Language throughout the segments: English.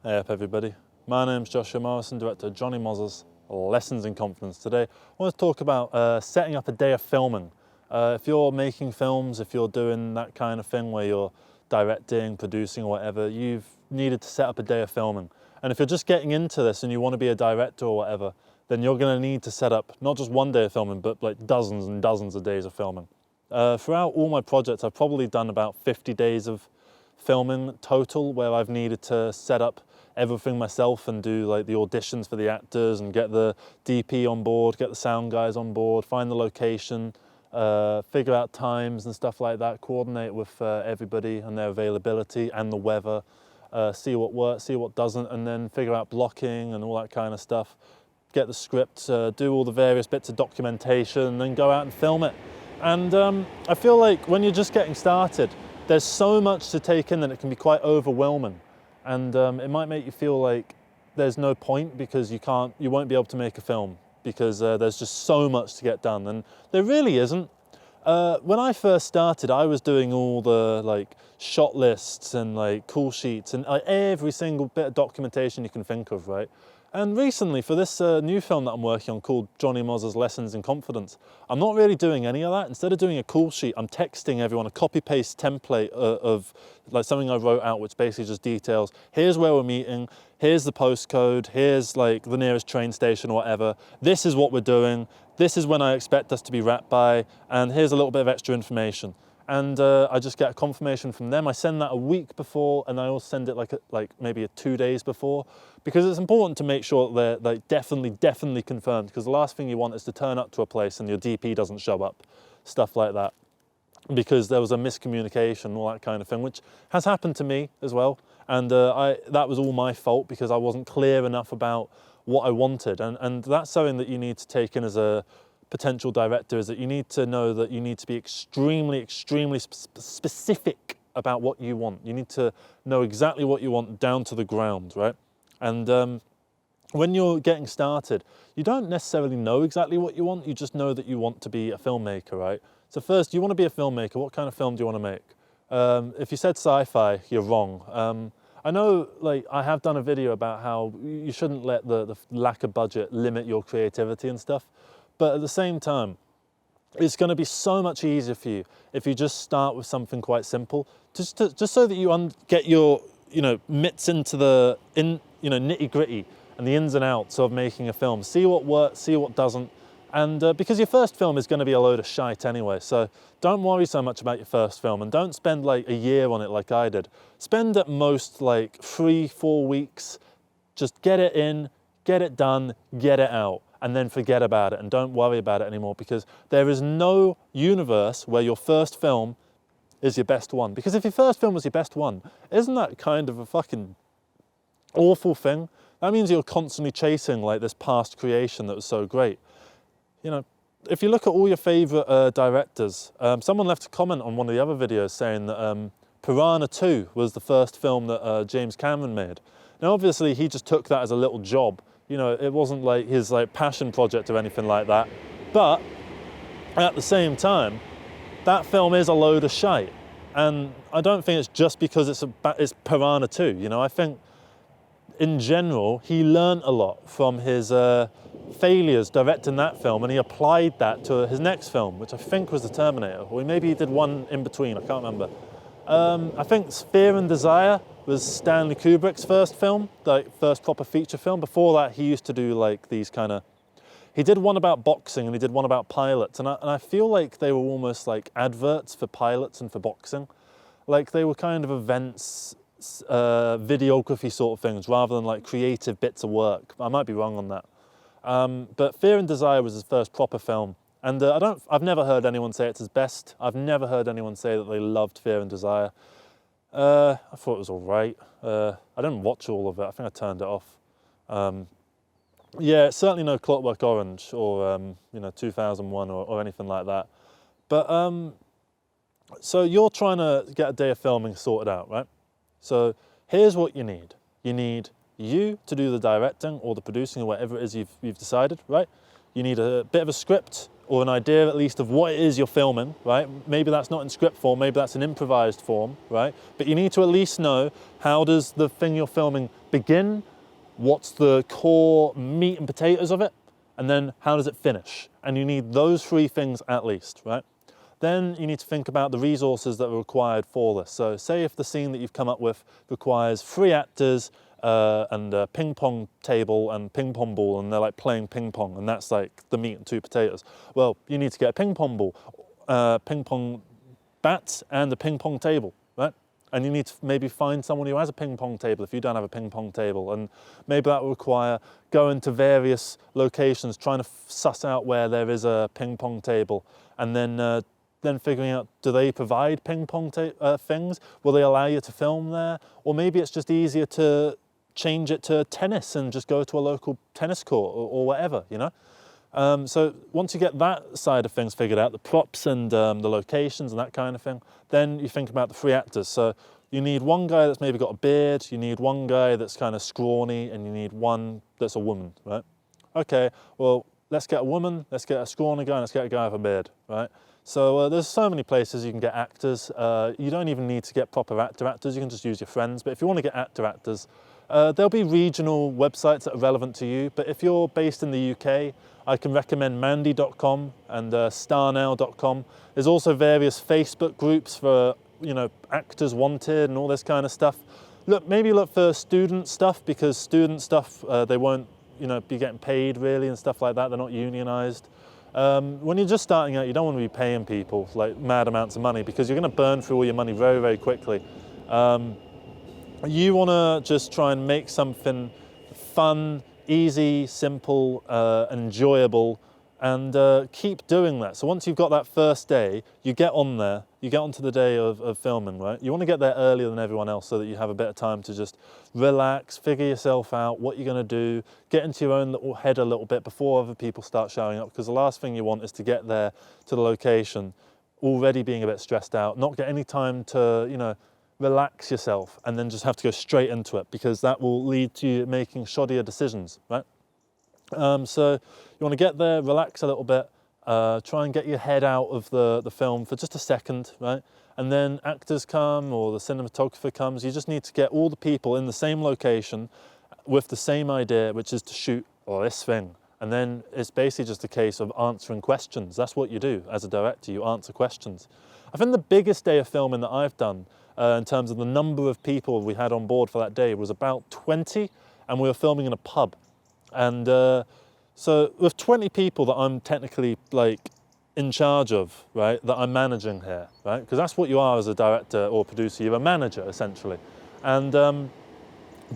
Hey up everybody, my name's Joshua Morrison, director of Johnny Moz's Lessons in Confidence. Today I want to talk about setting up a day of filming. If you're making films, if you're doing that kind of thing where you're directing, producing or whatever, you've needed to set up a day of filming. And if you're just getting into this and you want to be a director or whatever, then you're going to need to set up not just one day of filming, but like dozens and dozens of days of filming. Throughout all my projects, I've probably done about 50 days of filming total where I've needed to set up everything myself and do like the auditions for the actors and get the DP on board, get the sound guys on board, find the location, figure out times and stuff like that, coordinate with everybody and their availability and the weather, see what works, see what doesn't, and then figure out blocking and all that kind of stuff, get the script, do all the various bits of documentation and then go out and film it. And I feel like when you're just getting started, there's so much to take in that it can be quite overwhelming. And it might make you feel like there's no point because you won't be able to make a film because there's just so much to get done, and there really isn't. When I first started, I was doing all the like shot lists and like call sheets and every single bit of documentation you can think of, right? And recently, for this new film that I'm working on called Johnny Moz's Lessons in Confidence, I'm not really doing any of that. Instead of doing a call sheet, I'm texting everyone a copy-paste template of like something I wrote out, which basically just details, here's where we're meeting, here's the postcode, here's like the nearest train station or whatever, this is what we're doing, this is when I expect us to be wrapped by, and here's a little bit of extra information. And I just get a confirmation from them. I send that a week before, and I also send it like maybe 2 days before, because it's important to make sure that they're like definitely confirmed, because the last thing you want is to turn up to a place and your DP doesn't show up, stuff like that, because there was a miscommunication, all that kind of thing, which has happened to me as well. And that was all my fault because I wasn't clear enough about what I wanted. And that's something that you need to take in as a potential director, is that you need to know that you need to be extremely specific about what you want. You need to know exactly what you want down to the ground, right? And when you're getting started, you don't necessarily know exactly what you want, you just know that you want to be a filmmaker, right? So first, you want to be a filmmaker. What kind of film do you want to make? If you said sci-fi, you're wrong. I know, like, I have done a video about how you shouldn't let the lack of budget limit your creativity and stuff. But at the same time, it's going to be so much easier for you if you just start with something quite simple, just so that you get your mitts into the nitty gritty and the ins and outs of making a film. See what works, see what doesn't, and because your first film is going to be a load of shite anyway, so don't worry so much about your first film and don't spend like a year on it like I did. Spend at most like 3-4 weeks. Just get it in, get it done, get it out, and then forget about it and don't worry about it anymore, because there is no universe where your first film is your best one. Because if your first film was your best one, isn't that kind of a fucking awful thing? That means you're constantly chasing like this past creation that was so great. You know, if you look at all your favorite directors, someone left a comment on one of the other videos saying that Piranha 2 was the first film that James Cameron made. Now obviously he just took that as a little job. You know, it wasn't like his like passion project or anything like that. But at the same time, that film is a load of shite. And I don't think it's just because it's Piranha 2. You know, I think in general, he learned a lot from his failures directing that film, and he applied that to his next film, which I think was The Terminator. Or maybe he did one in between, I can't remember. I think Fear and Desire was Stanley Kubrick's first film, like first proper feature film. Before that, he used to do like these kind of, he did one about boxing and he did one about pilots. And I feel like they were almost like adverts for pilots and for boxing. Like they were kind of events, videography sort of things, rather than like creative bits of work. I might be wrong on that. But Fear and Desire was his first proper film. And I've never heard anyone say it's his best. I've never heard anyone say that they loved Fear and Desire. I thought it was all right. I didn't watch all of it. I think I turned it off. Yeah, it's certainly no Clockwork Orange or 2001 or anything like that. But so you're trying to get a day of filming sorted out, right? So here's what you need. You need you to do the directing or the producing or whatever it is you've decided, right? you need a bit of a script or an idea at least of what it is you're filming, right? Maybe that's not in script form, maybe that's an improvised form, right? But you need to at least know, how does the thing you're filming begin? What's the core meat and potatoes of it? And then how does it finish? And you need those three things at least, right? Then you need to think about the resources that are required for this. So say if the scene that you've come up with requires 3 actors and a ping pong table and ping pong ball, and they're like playing ping pong, and that's like the meat and 2 potatoes. Well, you need to get a ping pong ball, ping pong bats and a ping pong table, right? And you need to maybe find someone who has a ping pong table if you don't have a ping pong table. And maybe that will require going to various locations, trying to suss out where there is a ping pong table, and then figuring out, do they provide ping pong things? Will they allow you to film there? Or maybe it's just easier to change it to tennis and just go to a local tennis court or whatever, you know? So once you get that side of things figured out, the props and the locations and that kind of thing, then you think about the 3 actors. So you need one guy that's maybe got a beard, you need one guy that's kind of scrawny, and you need one that's a woman, right? Okay, well, let's get a woman, let's get a scrawny guy, and let's get a guy with a beard, right? So there's so many places you can get actors. You don't even need to get proper actors, you can just use your friends. But if you want to get actors, there'll be regional websites that are relevant to you. But if you're based in the UK, I can recommend Mandy.com and StarNow.com. There's also various Facebook groups for, you know, actors wanted and all this kind of stuff. Maybe look for student stuff, because student stuff, they won't, you know, be getting paid really and stuff like that. They're not unionized. When you're just starting out, you don't want to be paying people like mad amounts of money, because you're going to burn through all your money very, very quickly. You want to just try and make something fun, easy, simple, enjoyable, and keep doing that. So once you've got that first day, you get on there, you get onto the day of filming, right? You want to get there earlier than everyone else so that you have a bit of time to just relax, figure yourself out, what you're going to do, get into your own little head a little bit before other people start showing up, because the last thing you want is to get there to the location already being a bit stressed out, not get any time to, you know, relax yourself, and then just have to go straight into it, because that will lead to you making shoddier decisions, right? So you want to get there, relax a little bit, try and get your head out of the film for just a second, right? And then actors come or the cinematographer comes. You just need to get all the people in the same location with the same idea, which is to shoot this thing. And then it's basically just a case of answering questions. That's what you do as a director, you answer questions. I think the biggest day of filming that I've done in terms of the number of people we had on board for that day was about 20, and we were filming in a pub. And so with 20 people that I'm technically like in charge of, right, that I'm managing here, right, because that's what you are as a director or producer, you're a manager essentially. And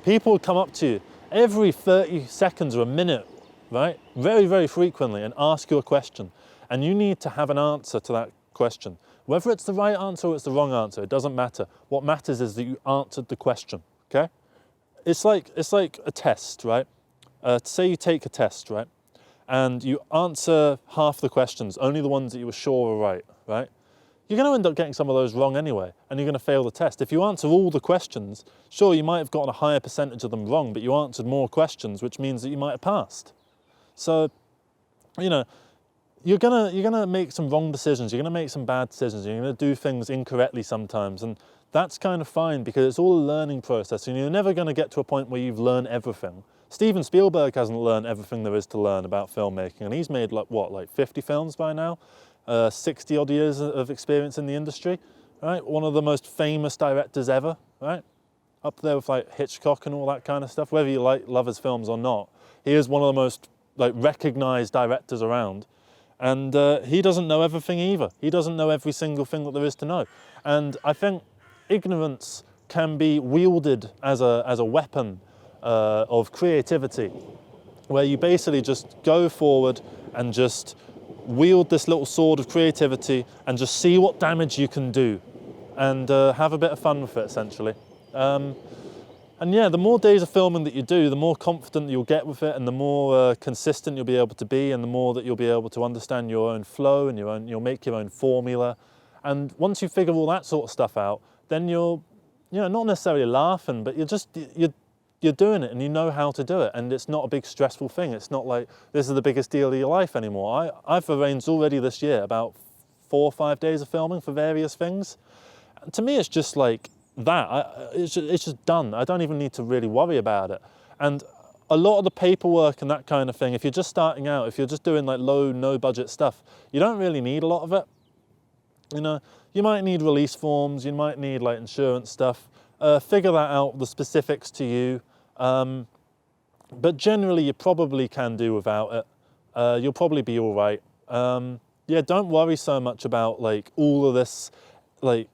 people would come up to you every 30 seconds or a minute, right, very, very frequently, and ask you a question. And you need to have an answer to that question. Whether it's the right answer or it's the wrong answer, it doesn't matter. What matters is that you answered the question, okay? It's like a test, right? Say you take a test, right? And you answer half the questions, only the ones that you were sure are right? You're going to end up getting some of those wrong anyway, and you're going to fail the test. If you answer all the questions, sure, you might have gotten a higher percentage of them wrong, but you answered more questions, which means that you might have passed. So, you know, you're gonna make some wrong decisions, you're gonna make some bad decisions, you're gonna do things incorrectly sometimes, and that's kind of fine, because it's all a learning process, and you're never gonna get to a point where you've learned everything. Steven Spielberg hasn't learned everything there is to learn about filmmaking, and he's made like 50 films by now, 60 odd years of experience in the industry, right? One of the most famous directors ever, right? Up there with like Hitchcock and all that kind of stuff. Whether you love his films or not, he is one of the most like recognized directors around. And he doesn't know everything either. He doesn't know every single thing that there is to know. And I think ignorance can be wielded as a weapon of creativity, where you basically just go forward and just wield this little sword of creativity and just see what damage you can do, and have a bit of fun with it, essentially. And yeah, the more days of filming that you do, the more confident you'll get with it, and the more consistent you'll be able to be, and the more that you'll be able to understand your own flow, and you'll make your own formula. And once you figure all that sort of stuff out, then you're, you know, not necessarily laughing, but you're you're doing it and you know how to do it, and it's not a big stressful thing. It's not like this is the biggest deal of your life anymore. I've arranged already this year about 4 or 5 days of filming for various things. And to me, it's just like that. It's just done. I don't even need to really worry about it. And a lot of the paperwork and that kind of thing, if you're just starting out, if you're just doing like low, no budget stuff, you don't really need a lot of it. You know, you might need release forms, you might need like insurance stuff. Figure that out, the specifics to you. But generally you probably can do without it. You'll probably be all right. Yeah, don't worry so much about like all of this like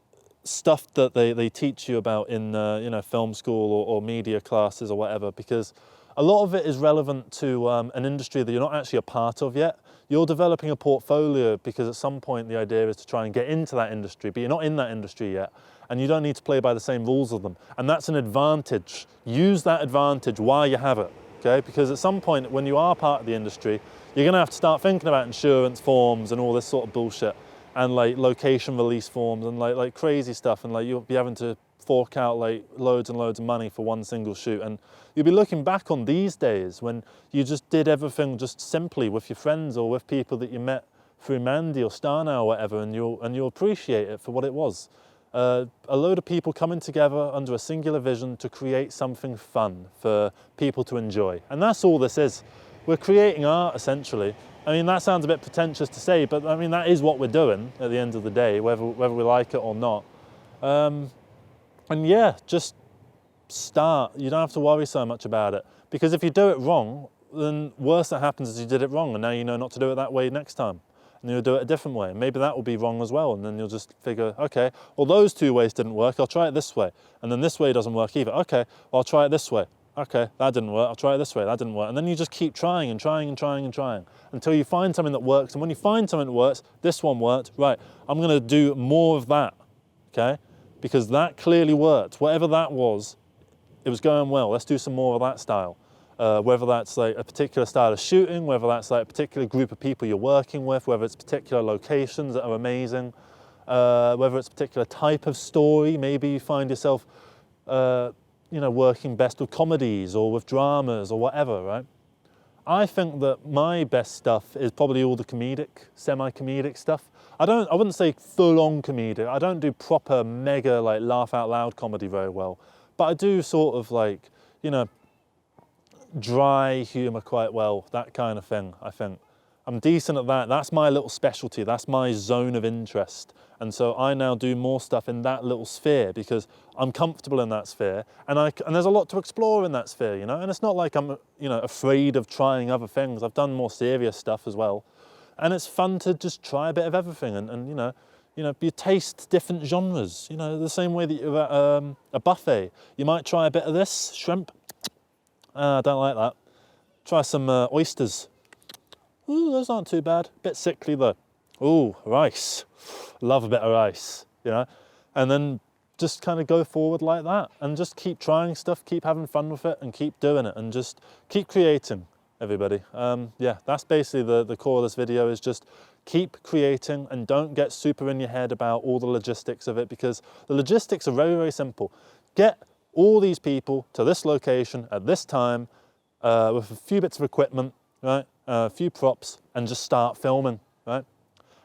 stuff that they teach you about in you know, film school or media classes or whatever, because a lot of it is relevant to an industry that you're not actually a part of yet. You're developing a portfolio because at some point the idea is to try and get into that industry, but you're not in that industry yet, and you don't need to play by the same rules of them. And that's an advantage. Use that advantage while you have it, okay? Because at some point when you are part of the industry, you're gonna have to start thinking about insurance forms and all this sort of bullshit, and like location release forms and like crazy stuff, and like you'll be having to fork out like loads and loads of money for one single shoot. And you'll be looking back on these days when you just did everything just simply with your friends or with people that you met through Mandy or Starnow or whatever, and you'll appreciate it for what it was. A load of people coming together under a singular vision to create something fun for people to enjoy. And that's all this is. We're creating art, essentially. I mean, that sounds a bit pretentious to say, but I mean, that is what we're doing at the end of the day, whether we like it or not. And yeah, just start. You don't have to worry so much about it, because if you do it wrong, then worse that happens is you did it wrong, and now you know not to do it that way next time, and you'll do it a different way. Maybe that will be wrong as well, and then you'll just figure, okay, well those 2 ways didn't work, I'll try it this way, and then this way doesn't work either. Okay, well I'll try it this way. Okay, that didn't work, I'll try it this way, that didn't work. And then you just keep trying and trying and trying and trying until you find something that works. And when you find something that works, this one worked, right, I'm gonna do more of that, okay? Because that clearly worked. Whatever that was, it was going well. Let's do some more of that style. Whether that's like a particular style of shooting, whether that's like a particular group of people you're working with, whether it's particular locations that are amazing, whether it's a particular type of story. Maybe you find yourself, you know, working best with comedies or with dramas or whatever, right? I think that my best stuff is probably all the comedic, semi-comedic stuff. I wouldn't say full-on comedic. I don't do proper mega like laugh out loud comedy very well, but I do sort of like, you know, dry humor quite well, that kind of thing, I think. I'm decent at that. That's my little specialty. That's my zone of interest. And so I now do more stuff in that little sphere because I'm comfortable in that sphere, and there's a lot to explore in that sphere, you know. And it's not like I'm, you know, afraid of trying other things. I've done more serious stuff as well, and it's fun to just try a bit of everything, and you know, you taste different genres. You know, the same way that you're at a buffet, you might try a bit of this shrimp. I don't like that. Try some oysters. Ooh, those aren't too bad. Bit sickly though. Ooh, rice. Love a bit of rice, you know. And then just kind of go forward like that, and just keep trying stuff, keep having fun with it, and keep doing it, and just keep creating, everybody. Yeah, that's basically the core of this video, is just keep creating and don't get super in your head about all the logistics of it, because the logistics are very, very simple. Get all these people to this location at this time with a few bits of equipment, right? A few props, and just start filming, right?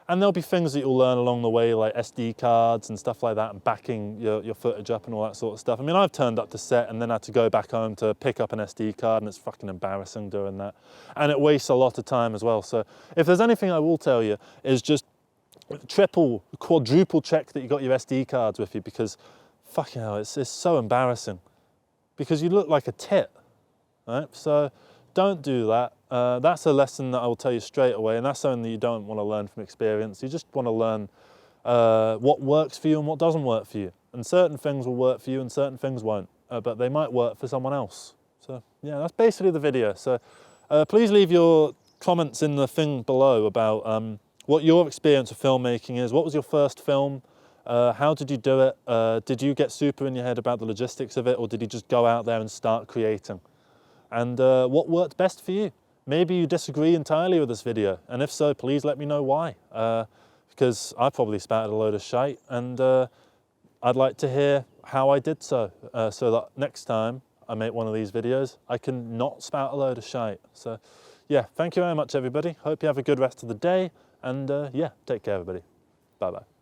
And there'll be things that you'll learn along the way, like SD cards and stuff like that, and backing your footage up and all that sort of stuff. I mean, I've turned up to set and then had to go back home to pick up an SD card, and it's fucking embarrassing doing that. And it wastes a lot of time as well. So if there's anything I will tell you, is just triple, quadruple check that you got your SD cards with you, because fucking hell, it's so embarrassing. Because you look like a tit, right? So don't do that. That's a lesson that I will tell you straight away, and that's something that you don't want to learn from experience. You just want to learn what works for you and what doesn't work for you. And certain things will work for you and certain things won't, but they might work for someone else. So yeah, that's basically the video. So please leave your comments in the thing below about what your experience of filmmaking is. What was your first film? How did you do it? Did you get super in your head about the logistics of it, or did you just go out there and start creating? And what worked best for you? Maybe you disagree entirely with this video, and if so, please let me know why. Because I probably spouted a load of shite, and I'd like to hear how I did so, so that next time I make one of these videos, I can not spout a load of shite. So yeah, thank you very much everybody. Hope you have a good rest of the day, and yeah, take care everybody. Bye bye.